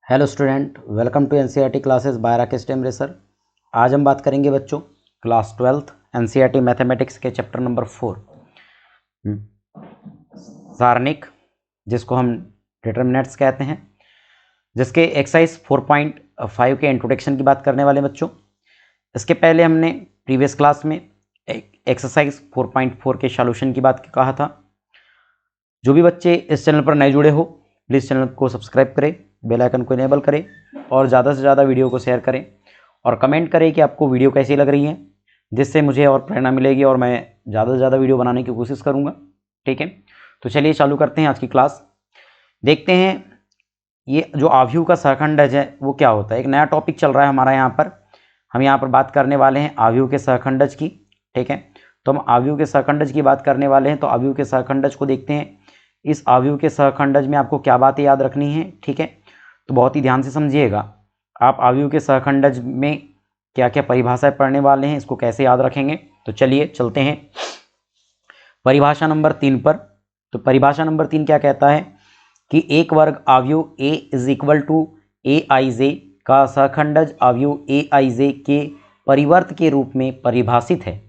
Hello student, welcome to NCERT classes by Rakesh Temresar. आज हम बात करेंगे बच्चों क्लास 12th एनसीईआरटी मैथमेटिक्स के चैप्टर नंबर 4 सारणिक, जिसको हम डिटरमिनेंट्स कहते हैं, जिसके एक्सरसाइज 4.5 के इंट्रोडक्शन की बात करने वाले बच्चों। इसके पहले हमने प्रीवियस क्लास में एक्सरसाइज 4.4 के सॉल्यूशन की बात कहा था। जो भी बच्चे इस चैनल पर नए जुड़े हो, प्लीज़ चैनल को सब्सक्राइब करें, बेल आइकन को इनेबल करें और ज़्यादा से ज़्यादा वीडियो को शेयर करें और कमेंट करें कि आपको वीडियो कैसी लग रही है, जिससे मुझे और प्रेरणा मिलेगी और मैं ज़्यादा से ज़्यादा वीडियो बनाने की कोशिश करूँगा। ठीक है, तो चलिए चालू करते हैं आज की क्लास। देखते हैं ये जो आव्यूह का सहखंडज है वो क्या होता है। एक नया टॉपिक चल रहा है हमारा यहाँ पर। हम यहाँ पर बात करने वाले हैं आव्यूह के सहखंडज की। ठीक है, तो हम आव्यूह के सहखंडज की बात करने वाले हैं। तो आव्यूह के सहखंडज को देखते हैं। इस आव्यूह के सहखंडज में आपको क्या बातें याद रखनी है, ठीक है, तो बहुत ही ध्यान से समझिएगा। आप आव्यूह के सहखंडज में क्या क्या परिभाषाएं पढ़ने वाले हैं, इसको कैसे याद रखेंगे। तो चलिए चलते हैं परिभाषा नंबर 3 पर। तो परिभाषा नंबर 3 क्या कहता है कि एक वर्ग आव्यूह ए इज इक्वल टू ए आई जे का सहखंडज आव्यूह ए आई जे के परिवर्त के रूप में परिभाषित है,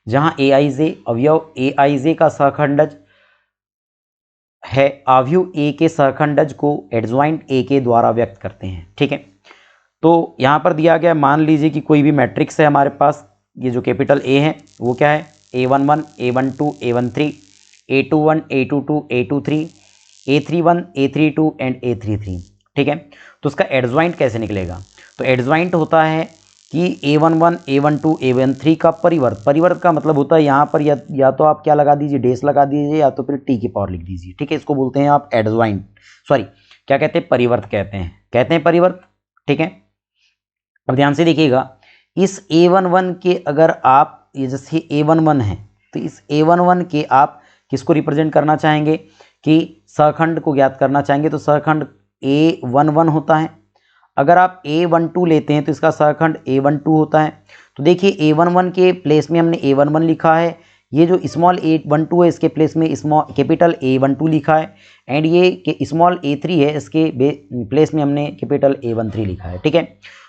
जहां ए आई जे अवयव ए आई जे का सहखंडज है आव्यूह ए के सहखंडज को एडजॉइंट ए के द्वारा व्यक्त करते हैं। ठीक है, तो यहाँ पर दिया गया, मान लीजिए कि कोई भी मैट्रिक्स है हमारे पास। ये जो कैपिटल ए है वो क्या है, A11 A12 A13 A21 A22 A23 A31 A32 and A33। ठीक है, तो उसका एडजॉइंट कैसे निकलेगा। तो एडजॉइंट होता है कि A11 A12 A13 का परिवर्त। परिवर्त का मतलब होता है यहाँ पर या तो आप क्या लगा दीजिए, डेस लगा दीजिए, या तो फिर टी की पावर लिख दीजिए। ठीक है, इसको बोलते हैं आप एडजॉइंट, सॉरी क्या कहते हैं, परिवर्त कहते हैं परिवर्त। ठीक है, अब ध्यान से देखिएगा, इस A11 के अगर आप, ये जैसे A11 है, तो इस A11 के आप किसको रिप्रेजेंट करना चाहेंगे कि सहखंड को ज्ञात करना चाहेंगे। तो सहखंड A11 होता है। अगर आप A12 लेते हैं तो इसका सहखंड A12 होता है। तो देखिए A11 के प्लेस में हमने A11 लिखा है, ये जो स्मॉल A12 है इसके प्लेस में स्मॉल कैपिटल A12 लिखा है, एंड ये स्मॉल A3 है, इसके प्लेस में हमने कैपिटल A13 लिखा है। ठीक है,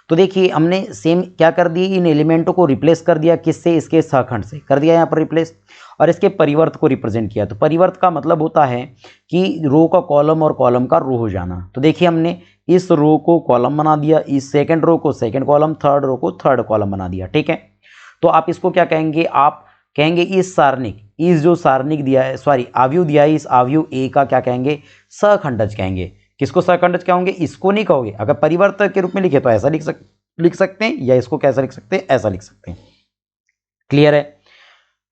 तो देखिए हमने सेम क्या कर दी, इन एलिमेंटों को रिप्लेस कर दिया, किससे, इसके सहखंड से कर दिया यहाँ पर रिप्लेस, और इसके परिवर्त को रिप्रेजेंट किया। तो परिवर्त का मतलब होता है कि रो का कॉलम और कॉलम का रो हो जाना। तो देखिए हमने इस रो को कॉलम बना दिया, इस सेकंड रो को सेकंड कॉलम, थर्ड रो को थर्ड कॉलम बना दिया। ठीक है, तो आप इसको क्या कहेंगे, आप कहेंगे इस सारणिक, इस जो सारणिक दिया है, सॉरी आव्यूह दिया है, इस आव्यूह ए का क्या कहेंगे, सहखंडज कहेंगे। किसको सहखंडज कहोगे, इसको नहीं कहोगे। अगर परिवर्त के रूप में लिखे तो ऐसा लिख सकते हैं, या इसको कैसा लिख सकते हैं, ऐसा लिख सकते हैं। क्लियर है,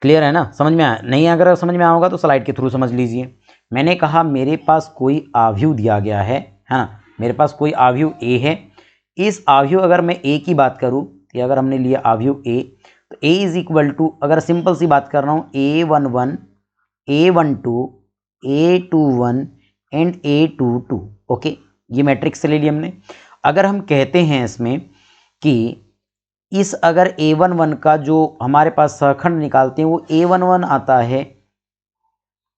क्लियर है ना, समझ में आया। नहीं अगर समझ में आएगा तो स्लाइड के थ्रू समझ लीजिए। मैंने कहा मेरे पास कोई आव्यूह दिया गया है ना, मेरे पास कोई आव्यूह ए है। इस आव्यूह, अगर मैं ए की बात करूं, तो अगर हमने लिया आव्यूह ए, तो ए इज इक्वल टू, अगर सिंपल सी बात कर रहा हूं, A11 A12 A21 and A22। Okay, ये मैट्रिक्स से ले लिया हमने। अगर हम कहते हैं इसमें कि इस अगर A11 का जो हमारे पास सहखंड निकालते हैं वो A11 आता है,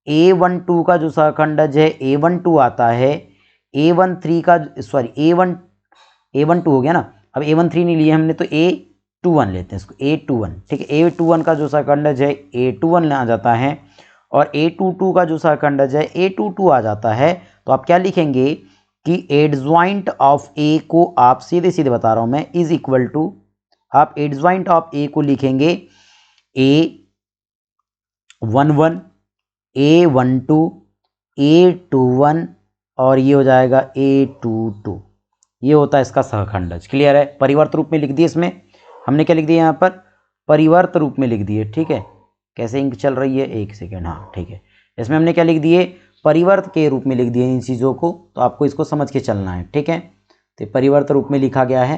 A12 का जो सहखंडज है A12 आता है, A13 का, सॉरी A12 हो गया ना, अब A13 नहीं लिया हमने तो A21 लेते हैं इसको, A21। ठीक है, A21 का जो सहखंडज है A21 आ जाता है, और A22 का जो सहखंडज है A22 आ जाता है। तो आप क्या लिखेंगे कि एडजॉइंट ऑफ ए को आप सीधे सीधे बता रहा हूं मैं, इज इक्वल टू, आप एडजॉइंट ऑफ ए को लिखेंगे A11 A12 A21 और ये हो जाएगा A22। ये होता है इसका सहखंडज। क्लियर है, परिवर्त रूप में लिख दिए। इसमें हमने क्या लिख दिया, यहाँ पर परिवर्त रूप में लिख दिए। ठीक है, कैसे इंक चल रही है, एक सेकेंड, हाँ ठीक है। इसमें हमने क्या लिख दिए, परिवर्त के रूप में लिख दिए इन चीज़ों को, तो आपको इसको समझ के चलना है। ठीक है, तो परिवर्त रूप में लिखा गया है।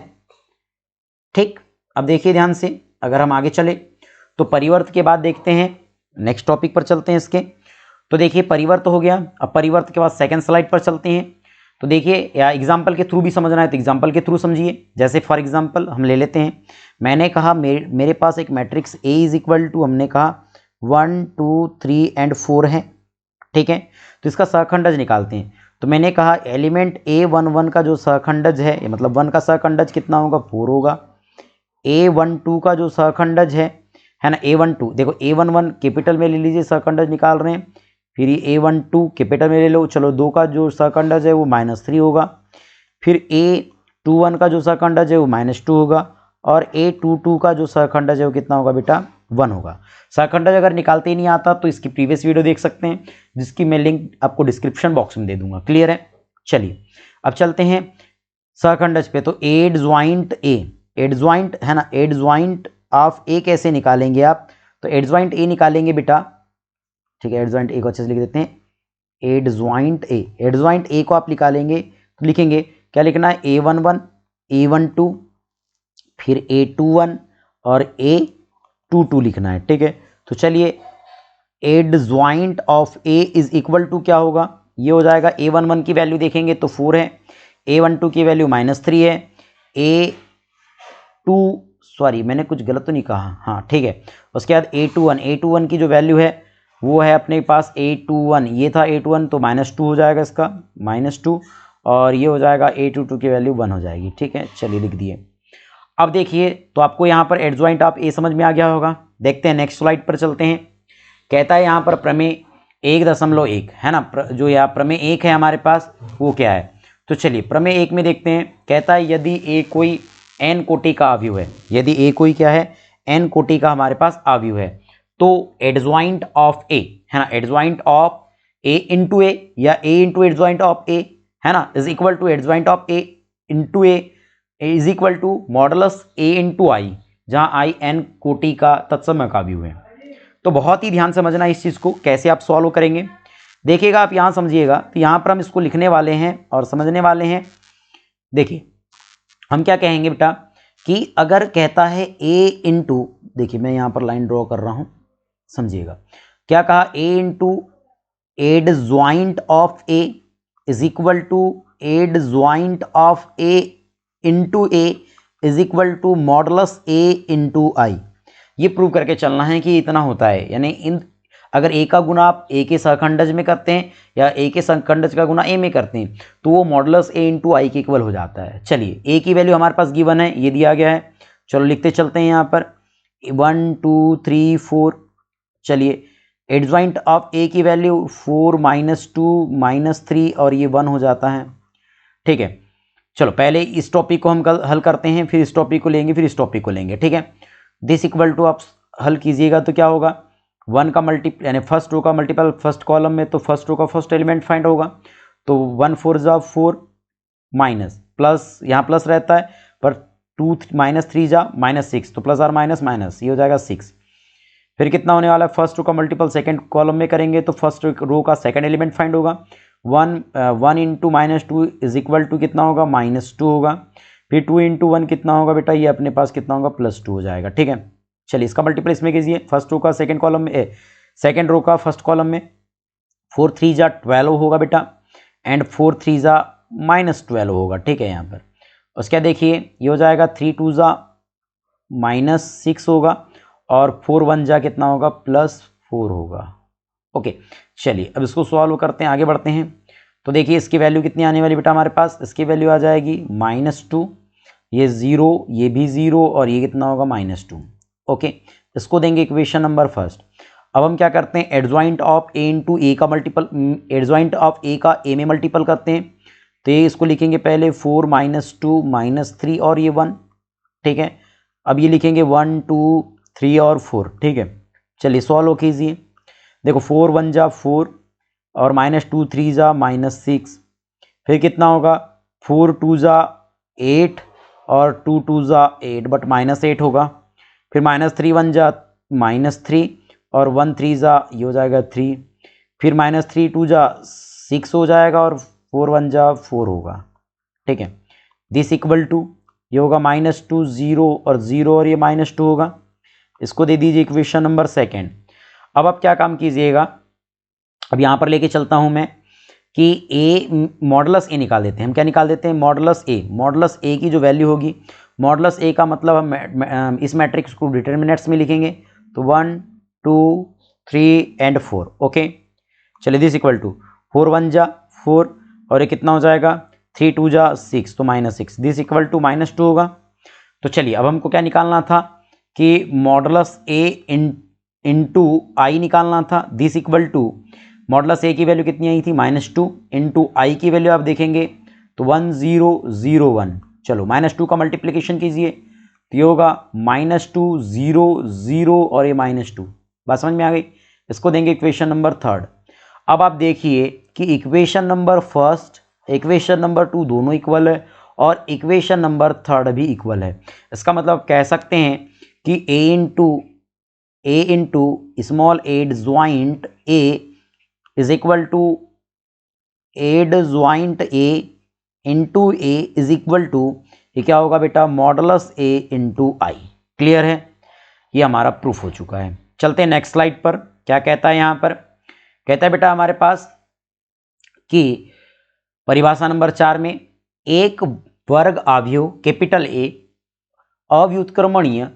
ठीक, अब देखिए ध्यान से, अगर हम आगे चले तो परिवर्त के बाद देखते हैं, नेक्स्ट टॉपिक पर चलते हैं इसके। तो देखिए परिवर्त हो गया, अब परिवर्त के बाद सेकंड स्लाइड पर चलते हैं। तो देखिए, या एग्जाम्पल के थ्रू भी समझना है तो एग्जाम्पल के थ्रू समझिए। जैसे फॉर एग्जाम्पल हम ले लेते हैं, मैंने कहा मेरे पास एक matrix A is equal to, हमने कहा 1 2 3 एंड 4 है। ठीक है, तो इसका सहखंडज निकालते हैं। तो तो मैंने कहा एलिमेंट A11 का जो सहखंडज है, मतलब 1 का सहखंडज कितना होगा, 4 होगा। A12 का जो सहखंडज है ना, A12, देखो A11 कैपिटल में ले लीजिए, सहखंडज निकाल रहे हैं, फिर ये A12 कैपिटल में ले लो, चलो 2 का जो सहखंडज है वो -3 होगा, फिर A21 का जो सहखंडज है वो -2 होगा, और A22 का जो सहखंडज है वो कितना होगा बेटा, 1 होगा। सहखंडज अगर निकालते ही नहीं आता तो इसकी प्रीवियस वीडियो देख सकते हैं, जिसकी मैं लिंक आपको डिस्क्रिप्शन बॉक्स में दे दूंगा। क्लियर है? चलिए अब चलते हैं सहखंडज पे। तो एडज्वाइंट ए, एडज्वाइंट है ना, एडज्वाइंट ऑफ ए कैसे निकालेंगे आप, तो एडज्वाइंट ए निकालेंगे बेटा, ठीक है, एडज्वाइंट ए को अच्छे से लिख देते हैं, एडज्वाइंट ए, एडज्वाइंट ए को आप निकालेंगे तो लिखेंगे क्या लिखना है, A11, A12, फिर A21 और A22 लिखना है, ठीक है। तो चलिए adjoint of A is equal to क्या होगा, ये हो जाएगा A11 की वैल्यू देखेंगे तो 4 है, A12 की वैल्यू -3 है, A2 सॉरी मैंने कुछ गलत तो नहीं कहा, हाँ ठीक है। उसके बाद A21 की जो वैल्यू है वो है अपने पास A21, ये था A21 तो -2 हो जाएगा इसका, -2, और ये हो जाएगा A22 की वैल्यू 1 हो जाएगी, ठीक है। चलिए लिख दिए। अब देखिए तो आपको यहाँ पर एडज्वाइंट ऑफ ए समझ में आ गया होगा। देखते हैं नेक्स्ट स्लाइड पर चलते हैं। कहता है यहाँ पर प्रमेय 1.1 है ना, जो यहाँ प्रमेय 1 है हमारे पास वो क्या है, तो चलिए प्रमेय 1 में देखते हैं। कहता है यदि ए कोई n कोटि का अवयव है, यदि ए कोई क्या है, n कोटि का हमारे पास अवयव है, तो एडज्वाइंट ऑफ ए है ना, adjoint of A into A या A into adjoint of A है ना, is equal to adjoint of A into A is equal to modulus A into I, जहाँ आई n कोटि का तत्सम का अवयव है। तो बहुत ही ध्यान समझना इस चीज़ को, कैसे आप सॉल्व करेंगे देखिएगा आप, यहाँ समझिएगा। तो यहाँ पर हम इसको लिखने वाले हैं और समझने वाले हैं। देखिए हम क्या कहेंगे बेटा कि अगर कहता है a इंटू, देखिए मैं यहाँ पर लाइन ड्रॉ कर रहा हूँ, समझिएगा क्या कहा, a into adjoint of a is equal to adjoint of a into a is equal to modulus a into I. ये प्रूव करके चलना है कि इतना होता है, यानी इन अगर ए का गुना आप ए के सहखंडज में करते हैं या ए के सहखंडज का गुना ए में करते हैं तो वो मॉडुलस ए इंटू आई के इक्वल हो जाता है। चलिए ए की वैल्यू हमारे पास गिवन है, ये दिया गया है, चलो लिखते चलते हैं यहाँ पर 1 2 3 4। चलिए एडज्वाइंट ऑफ ए की वैल्यू 4 -2 -3 और ये 1 हो जाता है, ठीक है। चलो पहले इस टॉपिक को हम हल करते हैं, फिर इस टॉपिक को लेंगे, फिर इस टॉपिक को लेंगे, ठीक है। दिस इक्वल टू आप हल कीजिएगा तो क्या होगा, 1 का मल्टीपल यानी फर्स्ट रो का मल्टीपल फर्स्ट कॉलम में, तो फर्स्ट रो का फर्स्ट एलिमेंट फाइंड होगा, तो 1 4 जा 4 माइनस प्लस, यहाँ प्लस रहता है पर 2 -3 जा -6, तो प्लस और माइनस माइनस, ये हो जाएगा 6। फिर कितना होने वाला है, फर्स्ट रो का मल्टीपल सेकंड कॉलम में करेंगे तो फर्स्ट रो का सेकंड एलिमेंट फाइंड होगा, 1 इंटू -2 इज इक्वल टू कितना होगा, -2 होगा। फिर 2 इंटू 1 कितना होगा बेटा, ये अपने पास कितना होगा, +2 हो जाएगा, ठीक है। चलिए इसका मल्टीपल इसमें कीजिए, फर्स्ट रो का सेकंड कॉलम में, सेकंड रो का फर्स्ट कॉलम में 4 3 जा 12 होगा बेटा, एंड 4 3 जा -12 होगा, ठीक है यहाँ पर। उसके बाद देखिए ये हो जाएगा 3 2 जा -6 होगा, और 4 1 जा कितना होगा, +4 होगा, ओके। चलिए अब इसको सॉल्व करते हैं, आगे बढ़ते हैं। तो देखिए इसकी वैल्यू कितनी आने वाली बेटा हमारे पास, इसकी वैल्यू आ जाएगी -2, ये 0, ये भी 0, और ये कितना होगा, -2, ओके। इसको देंगे इक्वेशन नंबर फर्स्ट। अब हम क्या करते हैं, एडज्वाइंट ऑफ ए इंटू ए का मल्टीपल, एडज्वाइंट ऑफ ए का ए में मल्टीपल करते हैं, तो ये इसको लिखेंगे पहले 4 -2 -3 और ये 1, ठीक है। अब ये लिखेंगे 1 2 3 और 4, ठीक है। चलिए सॉल्व कीजिए, देखो 4 1 जा 4 और -2 3 जा -6, फिर कितना होगा, 4 2 जा 8 और 2 2 जा 8 बट -8 होगा, फिर -3 1 जा -3 और 1 3 जा ये हो जाएगा 3, फिर -3 2 जा 6 हो जाएगा और 4 1 जा 4 होगा, ठीक है। दिस इक्वल टू ये होगा -2 0 और 0 और ये -2 होगा, इसको दे दीजिए इक्वेशन नंबर सेकेंड। अब आप क्या काम कीजिएगा, अब यहाँ पर लेके चलता हूँ मैं कि ए मॉडुलस ए निकाल देते हैं। हम क्या निकाल देते हैं, मॉडुलस ए। मॉडुलस ए की जो वैल्यू होगी, मॉडुलस ए का मतलब हम इस मैट्रिक्स को डिटर्मिनेंट्स में लिखेंगे, तो 1 2 3 एंड 4, ओके। चलिए दिस इक्वल टू 4 1 जा 4 और ये कितना हो जाएगा 3 2 जा 6 तो -6 दिस इक्वल टू -2 होगा। तो चलिए अब हमको क्या निकालना था कि मॉडुलस ए इंटू आई निकालना था। This equal to modulus A की वैल्यू कितनी आई थी -2 इंटू आई की वैल्यू आप देखेंगे तो 1001। चलो -2 का मल्टीप्लिकेशन कीजिए तो ये होगा -2 0 0 और ये -2। बात समझ में आ गई। इसको देंगे इक्वेशन नंबर 3। अब आप देखिए कि इक्वेशन नंबर 1 इक्वेशन नंबर 2 दोनों इक्वल है और इक्वेशन नंबर 3 भी इक्वल है। इसका मतलब कह सकते हैं कि a into small adjoint a is equal to adjoint a into a is equal to ये क्या होगा बेटा modulus a into I. Clear है, ये हमारा प्रूफ हो चुका है। चलते हैं नेक्स्ट स्लाइड पर। क्या कहता है यहाँ पर, कहता है बेटा हमारे पास कि परिभाषा नंबर 4 में एक वर्ग आव्यूह कैपिटल ए अव्युत्क्रमणीय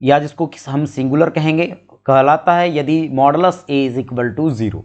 या जिसको हम सिंगुलर कहेंगे कहलाता है यदि modulus A is equal to 0।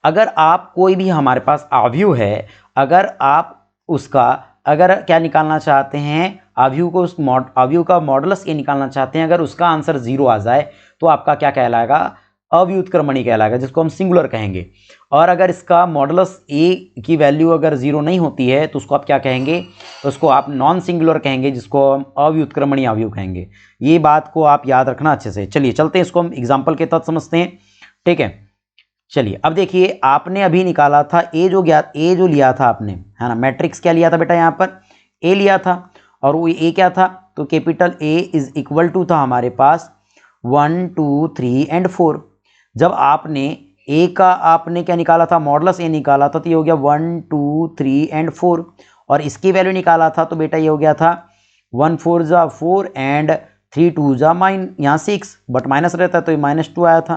अगर आप कोई भी हमारे पास आव्यूह है, अगर आप उसका अगर क्या निकालना चाहते हैं आव्यूह को, उस आव्यूह का मॉडुलस ए निकालना चाहते हैं, अगर उसका आंसर 0 आ जाए तो आपका क्या कहलाएगा अव्युत्क्रमणीय कहलाएगा जिसको हम सिंगुलर कहेंगे। और अगर इसका मॉडुलस ए की वैल्यू अगर 0 नहीं होती है तो उसको आप क्या कहेंगे, उसको आप नॉन सिंगुलर कहेंगे जिसको हम अव्युत्क्रमणीय आव्यूह कहेंगे। ये बात को आप याद रखना अच्छे से। चलिए चलते हैं, इसको हम एग्जाम्पल के तहत समझते हैं। ठीक है, चलिए अब देखिए आपने अभी निकाला था ए जो लिया था आपने, है ना, मैट्रिक्स क्या लिया था बेटा, यहाँ पर ए लिया था और वो ए क्या था तो capital A is equal to था हमारे पास 1 2 3 एंड 4। जब आपने ए का आपने क्या निकाला था मॉडुलस ए निकाला था तो ये हो गया 1 2 3 एंड 4 और इसकी वैल्यू निकाला था तो बेटा ये हो गया था 1 4 जा 4 एंड 3 2 जा यहाँ 6 बट माइनस रहता है तो ये -2 आया था।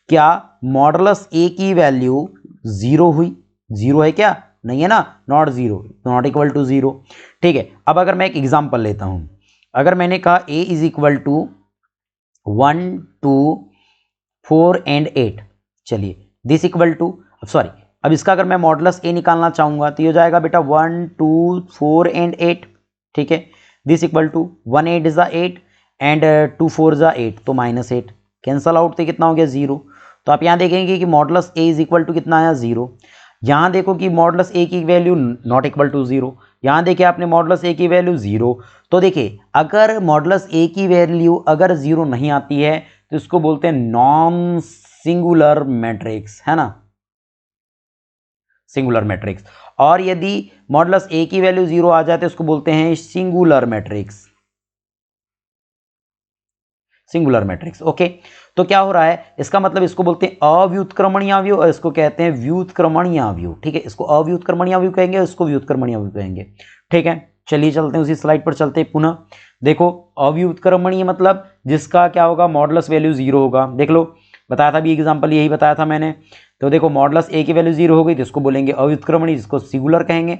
क्या मॉडुलस ए की वैल्यू 0 हुई? 0 है क्या? नहीं है ना, नॉट 0, नॉट इक्वल टू 0। ठीक है, अब अगर मैं एक एग्जांपल लेता हूं, अगर मैंने कहा a is equal to 1 2 4 and 8, चलिए दिस इक्वल टू सॉरी अब इसका अगर मैं मॉडुलस ए निकालना चाहूंगा तो ये हो जाएगा बेटा 1 2 4 एंड 8। ठीक है, this equal to 1 8 is 8 and 2 4 जा 8 तो -8 कैंसल आउट तो कितना हो गया 0। तो आप यहाँ देखेंगे कि modulus A is equal to कितना आया 0। यहाँ देखो कि मॉडुलस ए की वैल्यू नॉट इक्वल टू 0, यहाँ देखिए आपने मॉडुलस ए की वैल्यू 0। तो देखिए अगर मॉडुलस ए की वैल्यू अगर 0 नहीं आती है तो इसको बोलते हैं नॉन सिंगुलर मैट्रिक्स, है ना, सिंगुलर मैट्रिक्स। और यदि मॉडुलस ए की वैल्यू 0 आ जाए तो इसको बोलते हैं singular matrix, singular matrix. Okay, तो क्या हो रहा है, इसका मतलब इसको बोलते हैं अव्युत्क्रमणीय आव्यूह और इसको कहते हैं व्युत्क्रमणीय आव्यूह। ठीक है, इसको अव्युत्क्रमणीय आव्यूह कहेंगे, इसको व्युत्क्रमणीय आव्यूह कहेंगे। ठीक है, चलिए चलते हैं उसी स्लाइड पर चलते हैं पुनः। देखो अव्युत्क्रमणीय मतलब जिसका क्या होगा मॉडुलस वैल्यू 0 होगा। देख लो बताया था, भी एग्जाम्पल यही बताया था मैंने। तो देखो मॉडुलस ए की वैल्यू 0 हो गई तो इसको बोलेंगे अव्युत्क्रमणीय, जिसको सिंगुलर कहेंगे।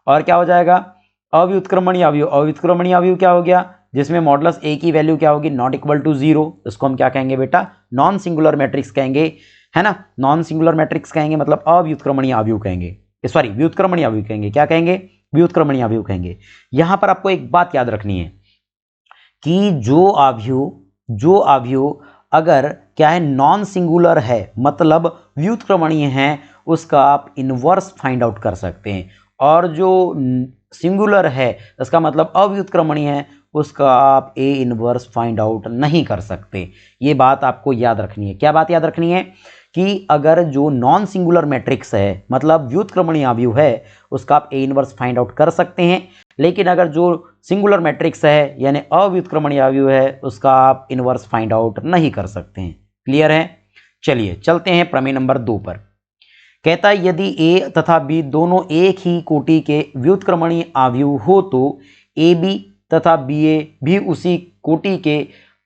और क्या हो जाएगा अव्युत्क्रमणीय आव्यूह, अव्युत्क्रमणीय आव्यूह क्या हो गया जिसमें मॉडुलस ए की वैल्यू क्या होगी नॉट इक्वल टू 0, इसको हम क्या कहेंगे बेटा नॉन सिंगुलर मैट्रिक्स कहेंगे, है ना, नॉन सिंगुलर मैट्रिक्स कहेंगे मतलब अव्युत्क्रमणीय आव्यूह कहेंगे, सॉरी व्युत्क्रमणीय आव्यूह कहेंगे। क्या कहेंगे, व्युत्क्रमणीय आव्यूह कहेंगे। यहां पर आपको एक बात याद रखनी है कि जो आव्यूह अगर क्या है नॉन सिंगुलर है मतलब व्युत्क्रमणीय है उसका आप इनवर्स फाइंड आउट कर सकते हैं, और जो सिंगुलर है इसका मतलब अव्युत्क्रमणीय है उसका आप ए इनवर्स फाइंड आउट नहीं कर सकते। ये बात आपको याद रखनी है। क्या बात याद रखनी है कि अगर जो नॉन सिंगुलर मैट्रिक्स है मतलब व्युत्क्रमणीय आव्यूह है उसका आप ए इनवर्स फाइंड आउट कर सकते हैं, लेकिन अगर जो सिंगुलर मैट्रिक्स है यानी अव्युत्क्रमणीय आव्यूह है उसका आप इनवर्स फाइंड आउट नहीं कर सकते हैं। क्लियर है, चलिए चलते हैं प्रमेय नंबर 2 पर। कहता है यदि ए तथा बी दोनों एक ही कोटि के व्युत्क्रमणीय आव्यूह हो तो ए बी तथा बी ए भी उसी कोटि के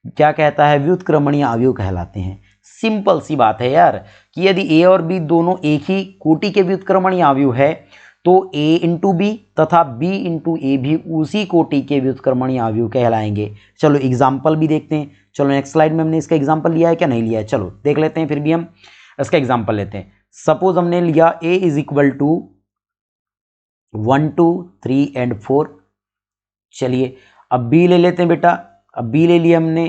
क्या कहता है व्युत्क्रमणीय आव्यूह कहलाते हैं। सिंपल सी बात है यार कि यदि ए और बी दोनों एक ही कोटि के व्युत्क्रमणीय आव्यूह है तो ए इंटू बी तथा बी इंटू ए भी उसी कोटि के व्युत्क्रमणीय आव्यूह कहलाएंगे। चलो एग्जाम्पल भी देखते हैं। चलो नेक्स्ट स्लाइड में हमने इसका एग्जाम्पल लिया है क्या नहीं लिया है, चलो देख लेते हैं। फिर भी हम इसका एग्जाम्पल लेते हैं। सपोज हमने लिया ए इज इक्वल टू 1 2 3 एंड 4। चलिए अब बी ले लेते हैं बेटा। अब बी ले लिया हमने,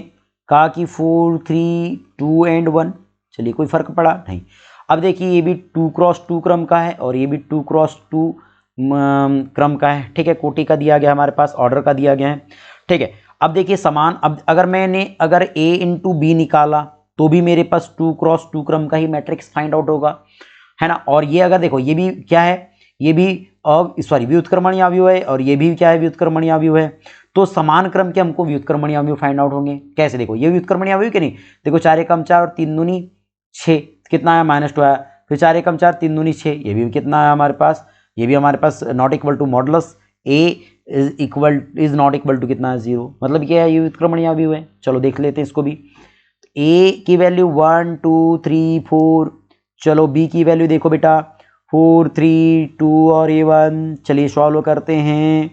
कहा कि 4 3 2 एंड 1। चलिए कोई फर्क पड़ा नहीं। अब देखिए ये भी 2 क्रॉस 2 क्रम का है और ये भी 2 क्रॉस 2 क्रम का है। ठीक है, कोटि का दिया गया हमारे पास, ऑर्डर का दिया गया है। ठीक है, अब देखिए समान, अब अगर मैंने अगर ए इंटू बी निकाला तो भी मेरे पास 2 क्रॉस 2 क्रम का ही मैट्रिक्स फाइंड आउट होगा, है ना। और ये अगर देखो ये भी क्या है, ये भी व्युत्क्रमणीय अवयव है और ये भी क्या है, व्युत्क्रमणीय अवयव है। तो समान क्रम के हमको व्युत्क्रमणीय अवयव फाइंड आउट होंगे। कैसे, देखो ये व्युत्क्रमणीय अवयव कि नहीं, देखो 4 एकम 4 और 3 दूनी 6, कितना आया -2 आया। फिर 4 एकम 4 3 दूनी 6, ये भी कितना आया हमारे पास, ये भी हमारे पास not equal to modulus A is not equal to कितना है 0। मतलब क्या है, ये व्युत्क्रमणीय अवयव है। चलो देख लेते हैं इसको भी। ए की वैल्यू 1 2 3 4। चलो बी की वैल्यू देखो बेटा 4 3 2 और ये 1। चलिए सॉल्व करते हैं।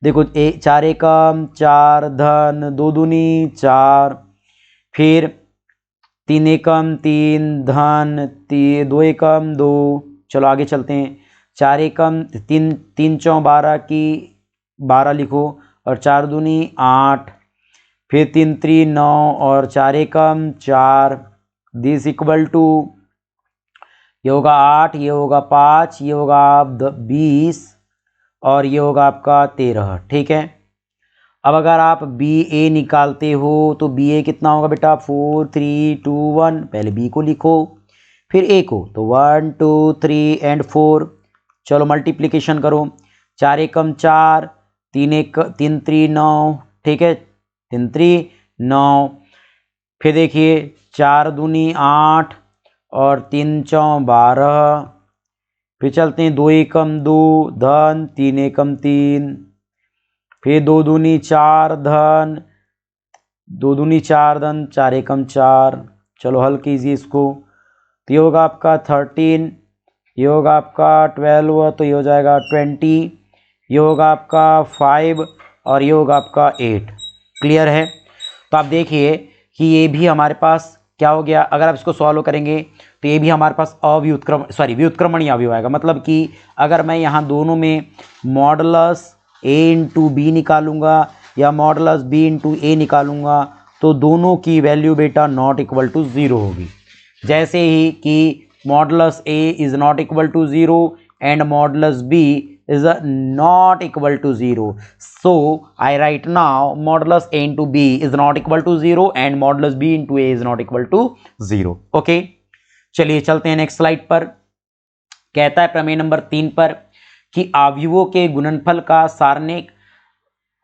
देखो 4 एकम 4 धन 2 दूनी 4, फिर 3 एकम 3 धन 2 एकम 2। चलो आगे चलते हैं। 4 एकम 3 3 चौ 12 की 12 लिखो और 4 दूनी 8, फिर 3 3 9 और 4 एकम 4। दिस इक्वल टू, ये होगा 8, ये होगा 5, ये होगा 20 और ये होगा आपका 13। ठीक है, अब अगर आप बी ए निकालते हो तो बी ए कितना होगा बेटा 4 3 2 1। पहले बी को लिखो फिर ए को, तो 1 2 3 एंड 4। चलो मल्टीप्लिकेशन करो, 4 एकम 4 3 3 9। ठीक है, 3 3 9। फिर देखिए 4 दूनी 8 और 3 चौ 12। फिर चलते हैं 2 एकम 2 धन 3 एकम 3, फिर 2 दूनी 4 धन 2 दूनी 4 धन 4 एकम 4। चलो हल कीजिए इसको, तो ये होगा आपका 13, ये होगा आपका 12, तो ये हो जाएगा 20, ये होगा आपका 5 और ये होगा आपका 8। क्लियर है। तो आप देखिए कि ये भी हमारे पास क्या हो गया, अगर आप इसको सॉल्व करेंगे तो ये भी हमारे पास व्युत्क्रमणीय अवयव आएगा। मतलब कि अगर मैं यहाँ दोनों में मॉडुलस ए इंटू बी निकालूंगा या मॉडुलस बी इंटू ए निकालूंगा तो दोनों की वैल्यू बेटा नॉट इक्वल टू 0 होगी। जैसे ही कि modulus A is not equal to 0 and modulus B is not equal to 0. So I write now modulus a into b is not equal to 0 and modulus b into a is not equal to 0. Okay, चलिए चलते हैं next slide पर। कहता है प्रमेय number 3 पर कि अवयवों के गुणनफल का सारणिक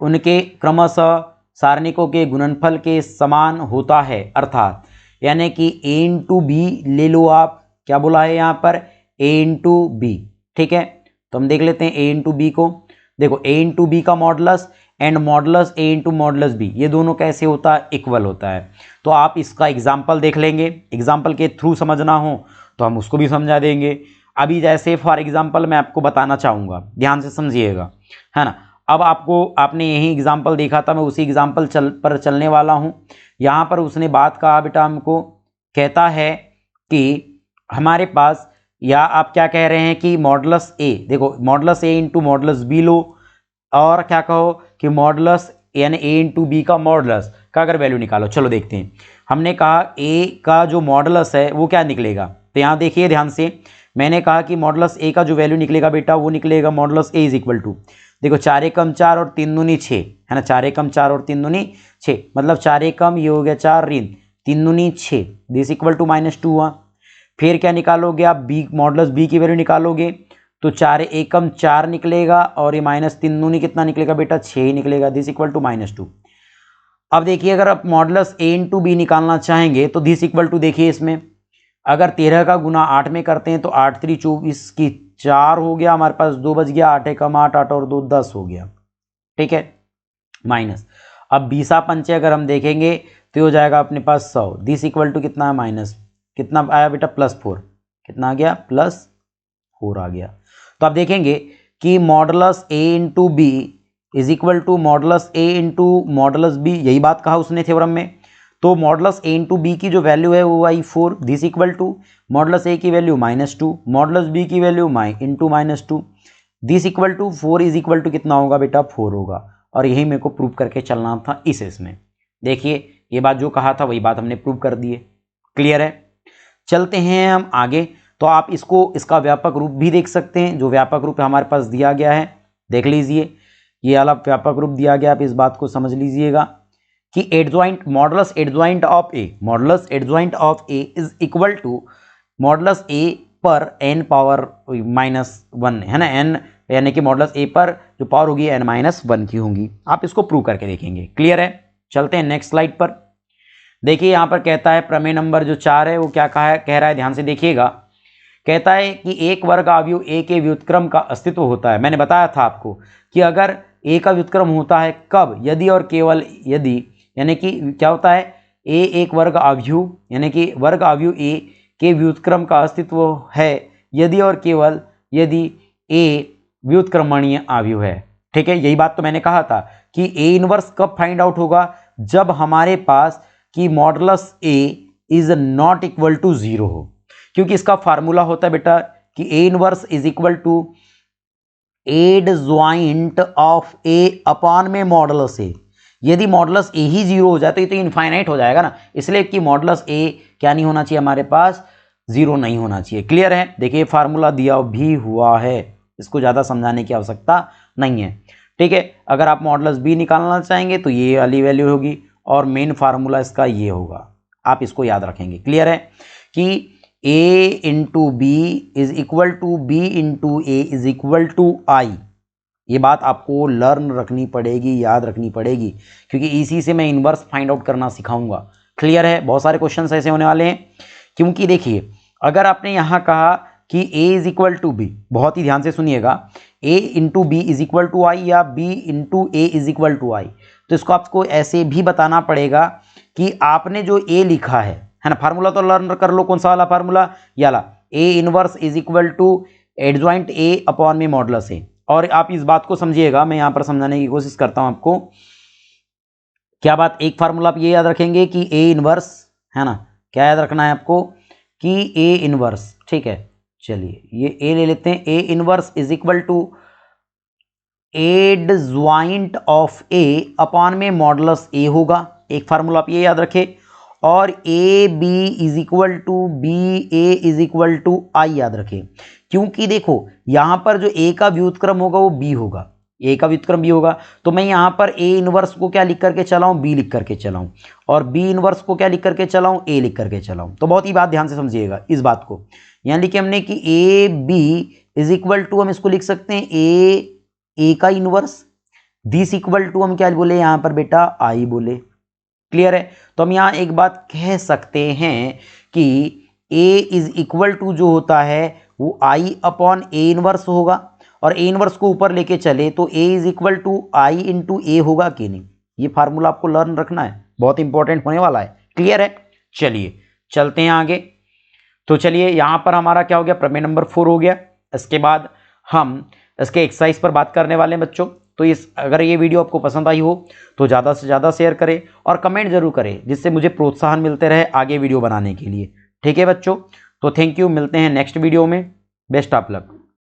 उनके क्रमशः सारणिकों के गुणनफल के समान होता है। अर्थात यानी कि a इंटू बी ले लो, आप क्या बोला है यहाँ पर a इंटू बी। ठीक है, तो हम देख लेते हैं a इंटू बी को। देखो a इंटू बी का modulus and modulus a into modulus B, ये दोनों कैसे होता है, इक्वल होता है। तो आप इसका एग्जाम्पल देख लेंगे, एग्जाम्पल के थ्रू समझना हो तो हम उसको भी समझा देंगे। अभी जैसे फॉर एग्जाम्पल मैं आपको बताना चाहूँगा, ध्यान से समझिएगा, है ना। अब आपने यही एग्जाम्पल देखा था, मैं उसी एग्जाम्पल पर चलने वाला हूँ। यहाँ पर उसने बात कहा बेटा हमको, कहता है कि हमारे पास, या आप क्या कह रहे हैं कि मॉडुलस ए, देखो modulus A into modulus B लो और क्या कहो कि मॉडुलस यानी ए इंटू बी का मॉडुलस का अगर वैल्यू निकालो। चलो देखते हैं। हमने कहा ए का जो मॉडुलस है वो क्या निकलेगा, तो यहाँ देखिए ध्यान से, मैंने कहा कि मॉडुलस ए का जो वैल्यू निकलेगा बेटा वो निकलेगा modulus A is equal to, देखो 4 एकम 4 और 3 दूनी 6, है ना। 4 एकम 4 और 3 दूनी 6, मतलब 4 एकम ये हो गया 4 ऋण 3 दूनी 6, दिस इक्वल टू -2 हुआ। फिर क्या निकालोगे आप, बी मॉडुलस बी की वैल्यू निकालोगे तो 4 एकम 4 निकलेगा और ये -3 दूनी कितना निकलेगा बेटा 6 ही निकलेगा, दिस इक्वल टू -2। अब देखिए अगर आप मॉडुलस ए इंटू बी निकालना चाहेंगे तो दिस इक्वल टू, देखिए इसमें अगर 13 का गुना 8 में करते हैं तो 8 3 24 की 4 हो गया, हमारे पास 2 बच गया, 8 एकम 8 8 और 2 10 हो गया। ठीक है, माइनस, अब 20 पंचे अगर हम देखेंगे तो हो जाएगा अपने पास 100, दिस इक्वल टू कितना है माइनस, कितना आया बेटा +4, कितना आ गया +4 आ गया। तो आप देखेंगे कि modulus A into B is equal to modulus A into modulus B, यही बात कहा उसने थ्योरम में। तो मॉडुलस ए इंटू बी की जो वैल्यू है वो आई 4, this equal to modulus A की वैल्यू -2, मॉडुलस बी की value into -2, this equal to 4 is equal to कितना होगा बेटा 4 होगा, और यही मेरे को प्रूव करके चलना था इसमें। देखिए ये बात जो कहा था वही बात हमने प्रूव कर दी है। क्लियर है, चलते हैं हम आगे। तो आप इसका व्यापक रूप भी देख सकते हैं, जो व्यापक रूप हमारे पास दिया गया है देख लीजिए, ये वाला व्यापक रूप दिया गया, आप इस बात को समझ लीजिएगा कि adjoint modulus adjoint of A is equal to modulus A पर n पावर -1 है ना, n यानी कि मॉडुलस ए पर जो पावर होगी n-1 की होंगी। आप इसको प्रूव करके देखेंगे। क्लियर है, चलते हैं नेक्स्ट स्लाइड पर। देखिए यहाँ पर कहता है प्रमेय नंबर जो 4 है वो क्या कह रहा है, ध्यान से देखिएगा। कहता है कि एक वर्ग अवयव ए के व्युत्क्रम का अस्तित्व होता है। मैंने बताया था आपको कि अगर ए का व्युत्क्रम होता है कब, यदि और केवल यदि, यानी कि क्या होता है, ए एक वर्ग अवयव यानी कि वर्ग अवयव ए के व्युत्क्रम का अस्तित्व है यदि और केवल यदि ए व्युत्क्रमणीय अवयव है। ठीक है, यही बात तो मैंने कहा था कि ए इनवर्स कब फाइंड आउट होगा, जब हमारे पास कि modulus A is not equal to 0 हो, क्योंकि इसका फार्मूला होता है बेटा कि A inverse is equal to adjoint of A upon में मॉडुलस ए। यदि मॉडुलस ए ही 0 हो जाए तो ये तो इनफाइनाइट हो जाएगा ना, इसलिए कि मॉडुलस ए क्या नहीं होना चाहिए, हमारे पास 0 नहीं होना चाहिए। क्लियर है, देखिए फार्मूला दिया भी हुआ है, इसको ज़्यादा समझाने की आवश्यकता नहीं है। ठीक है, अगर आप मॉडुलस बी निकालना चाहेंगे तो ये वाली वैल्यू होगी और मेन फार्मूला इसका ये होगा, आप इसको याद रखेंगे। क्लियर है कि a into B is equal to B into A is equal to I. ये बात आपको लर्न रखनी पड़ेगी, याद रखनी पड़ेगी, क्योंकि इसी से मैं इनवर्स फाइंड आउट करना सिखाऊंगा। क्लियर है, बहुत सारे क्वेश्चंस ऐसे होने वाले हैं, क्योंकि देखिए अगर आपने यहाँ कहा कि a is equal to B, बहुत ही ध्यान से सुनिएगा, a into B is equal to I या b into A is equal to I, तो इसको आपको ऐसे भी बताना पड़ेगा कि आपने जो a लिखा है ना, फार्मूला तो लर्न कर लो, कौन सा वाला फार्मूला, याला a inverse is equal to adjoint a upon में मॉडुलस ए। और आप इस बात को समझिएगा, मैं यहाँ पर समझाने की कोशिश करता हूँ आपको। क्या बात, एक फार्मूला आप ये याद रखेंगे कि a इनवर्स है ना, क्या याद रखना है आपको कि a इनवर्स, ठीक है, चलिए ये a ले लेते हैं, a inverse is equal to adjoint of a upon में मॉडुलस a होगा, एक फार्मूला आप ये याद रखें। और A B is equal to B A is equal to I याद रखें, क्योंकि देखो यहां पर जो ए का व्युत्क्रम होगा वो बी होगा, ए का व्युत्क्रम बी होगा, तो मैं यहां पर ए इनवर्स को क्या लिख करके चलाऊं, बी लिख करके चलाऊं, और बी इनवर्स को क्या लिख करके चलाऊं, ए लिख करके चलाऊं। तो बहुत ही बात ध्यान से समझिएगा इस बात को, यहां लिखे हमने कि A B is equal to, हम इसको लिख सकते हैं ए का इनवर्स, दिस इक्वल टू हम क्या बोले यहाँ पर बेटा, आई बोले। क्लियर है, तो हम यहाँ एक बात कह सकते हैं कि a इज इक्वल टू जो होता है वो i अपॉन ए इनवर्स होगा, और ए इनवर्स को ऊपर लेके चले तो a is equal to I into A होगा कि नहीं। ये फार्मूला आपको लर्न रखना है, बहुत इंपॉर्टेंट होने वाला है। क्लियर है, चलिए चलते हैं आगे। तो चलिए यहाँ पर हमारा क्या हो गया, प्रमेय नंबर 4 हो गया। इसके बाद हम इसके एक्सरसाइज पर बात करने वाले हैं बच्चों। तो अगर ये वीडियो आपको पसंद आई हो तो ज़्यादा से ज़्यादा शेयर करें और कमेंट जरूर करें, जिससे मुझे प्रोत्साहन मिलते रहे आगे वीडियो बनाने के लिए। ठीक है बच्चों, तो थैंक यू, मिलते हैं नेक्स्ट वीडियो में, बेस्ट ऑफ लक।